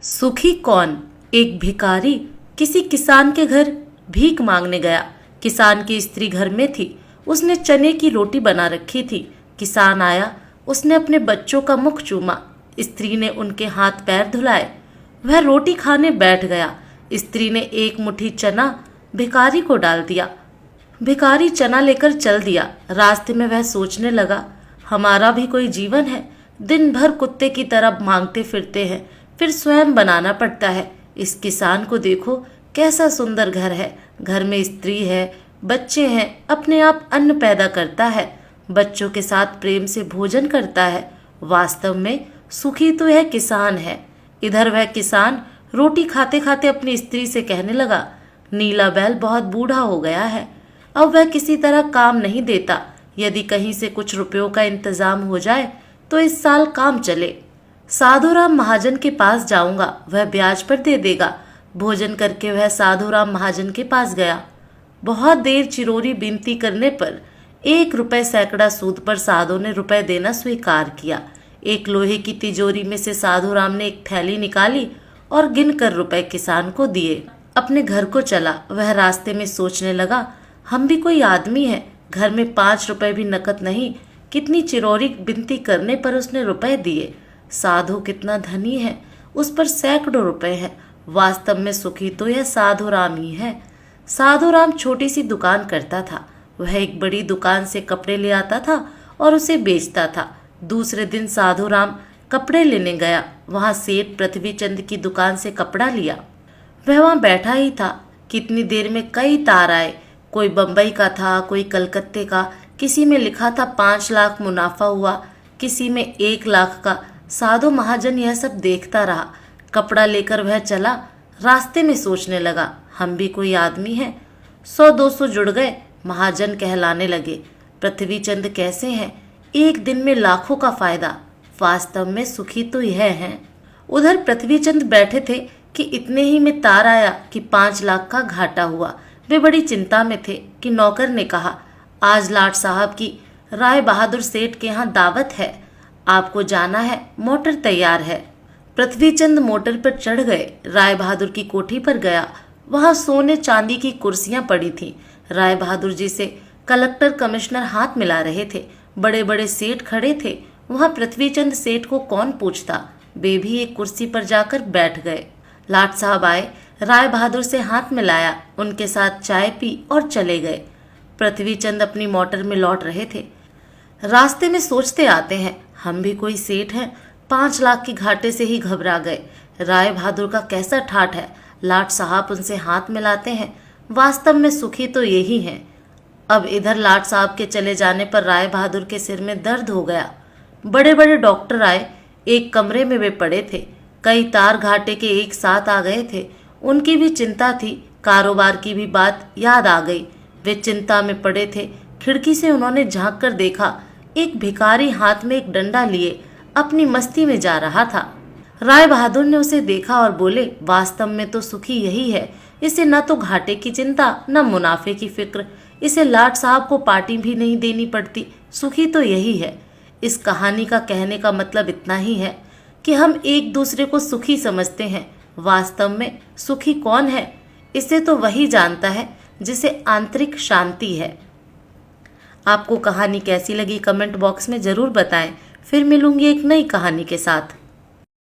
सुखी कौन? एक भिखारी किसी किसान के घर भीख मांगने गया। किसान की स्त्री घर में थी। उसने चने की रोटी बना रखी थी। किसान आया, उसने अपने बच्चों का मुख चूमा। स्त्री ने उनके हाथ पैर धुलाए। वह रोटी खाने बैठ गया। स्त्री ने एक मुट्ठी चना भिखारी को डाल दिया। भिखारी चना लेकर चल दिया। रास्ते में वह सोचने लगा, हमारा भी कोई जीवन है। दिन भर कुत्ते की तरह मांगते फिरते हैं, फिर स्वयं बनाना पड़ता है। इस किसान को देखो, कैसा सुंदर घर है। घर में स्त्री है, बच्चे हैं, अपने आप अन्न पैदा करता है, बच्चों के साथ प्रेम से भोजन करता है। वास्तव में सुखी तो यह किसान है। इधर वह किसान रोटी खाते खाते अपनी स्त्री से कहने लगा, नीला बैल बहुत बूढ़ा हो गया है, अब वह किसी तरह काम नहीं देता। यदि कहीं से कुछ रुपयों का इंतजाम हो जाए तो इस साल काम चले। साधुराम महाजन के पास जाऊंगा, वह ब्याज पर दे देगा। भोजन करके वह साधुराम महाजन के पास गया। बहुत देर चिरोरी विनती करने पर 1 रुपए सैकड़ा सूद पर साधु ने रुपए देना स्वीकार किया। एक लोहे की तिजोरी में से साधुराम ने एक थैली निकाली और गिनकर रुपए किसान को दिए। अपने घर को चला। वह रास्ते में सोचने लगा, हम भी कोई आदमी है, घर में 5 रुपए भी नकद नहीं। कितनी चिरोरी विनती करने पर उसने रुपए दिए। साधु कितना धनी है, उस पर सैकड़ों रुपए हैं। वास्तव में सुखी तो यह साधुराम ही है। साधुराम छोटी सी दुकान करता था। वह एक बड़ी दुकान से कपड़े ले आता था और उसे बेचता था। दूसरे दिन साधुराम कपड़े लेने गया। वहां सेठ पृथ्वीचंद की दुकान से कपड़ा लिया। वह वहां बैठा ही था। कितनी देर में कई तार आए। कोई बम्बई का था, कोई कलकत्ते का। किसी में लिखा था 5 लाख मुनाफा हुआ, किसी में 1 लाख का। साधु महाजन यह सब देखता रहा। कपड़ा लेकर वह चला। रास्ते में सोचने लगा, हम भी कोई आदमी हैं। 100-200 जुड़ गए, महाजन कहलाने लगे। पृथ्वीचंद कैसे हैं, एक दिन में लाखों का फायदा। वास्तव में सुखी तो यह हैं। उधर पृथ्वीचंद बैठे थे कि इतने ही में तार आया कि 5 लाख का घाटा हुआ। वे बड़ी चिंता में थे कि नौकर ने कहा, आज लाट साहब की राय बहादुर सेठ के यहाँ दावत है, आपको जाना है, मोटर तैयार है। पृथ्वीचंद मोटर पर चढ़ गए। राय बहादुर की कोठी पर गया। वहां सोने चांदी की कुर्सियां पड़ी थीं। राय बहादुर जी से कलेक्टर कमिश्नर हाथ मिला रहे थे। बड़े बड़े सेठ खड़े थे। वहां पृथ्वीचंद सेठ को कौन पूछता। वे भी एक कुर्सी पर जाकर बैठ गए। लाट साहब आए, राय बहादुर से हाथ मिलाया, उनके साथ चाय पी और चले गए। पृथ्वीचंद अपनी मोटर में लौट रहे थे। रास्ते में सोचते आते हैं, हम भी कोई सेठ हैं। 5 लाख के घाटे से ही घबरा गए। राय बहादुर का कैसा ठाठ है। लाट साहब उनसे हाथ मिलाते हैं। वास्तव में सुखी तो यही हैं। अब इधर लाट साहब के चले जाने पर राय बहादुर के सिर में दर्द हो गया। बड़े बड़े डॉक्टर आए। एक कमरे में वे पड़े थे। कई तार घाटे के एक साथ आ गए थे। उनकी भी चिंता थी। कारोबार की भी बात याद आ गई। वे चिंता में पड़े थे। खिड़की से उन्होंने झांक कर देखा, एक भिखारी हाथ में एक डंडा लिए अपनी मस्ती में जा रहा था। राय बहादुर ने उसे देखा और बोले, वास्तव में तो सुखी यही है। इसे न तो घाटे की चिंता, न मुनाफे की फिक्र। इसे लाट साहब को पार्टी भी नहीं देनी पड़ती। सुखी तो यही है। इस कहानी का कहने का मतलब इतना ही है कि हम एक दूसरे को सुखी समझते हैं। वास्तव में सुखी कौन है, इसे तो वही जानता है जिसे आंतरिक शांति है। आपको कहानी कैसी लगी कमेंट बॉक्स में ज़रूर बताएं। फिर मिलूंगी एक नई कहानी के साथ।